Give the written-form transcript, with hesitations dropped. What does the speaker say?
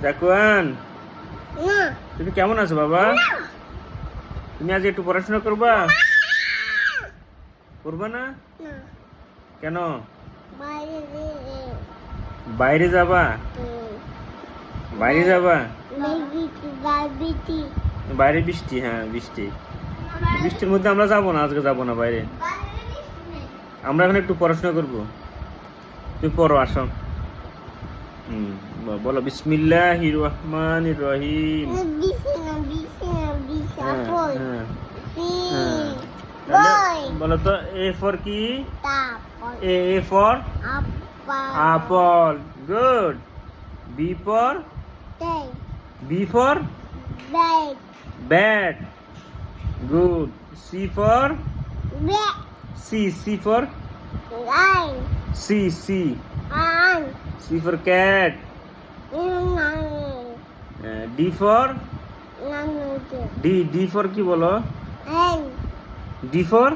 জাকুয়ান, না তুমি কেমন আছো বাবা? তুমি আজ একটু পড়াশোনা করবা? করবা না? না কেন? বাইরে বাইরে যাবা? বাইরে যাবা? বাইরে বাইরে বৃষ্টি, হ্যাঁ বৃষ্টি। বৃষ্টির মধ্যে আমরা যাবো না, আজকে যাবো না বাইরে। আমরা এখন একটু পড়াশোনা করবো। তুমি পড়ো, আসো। বলো বিসমিল্লাহির রহমানির রহিম। হ্যাঁ, হ্যাঁ, হ্যাঁ। তাহলে বলো তো, এ ফর কি? A for apple. Good. B for bat. Good. C for C for cat. D for D for কি বলো? D for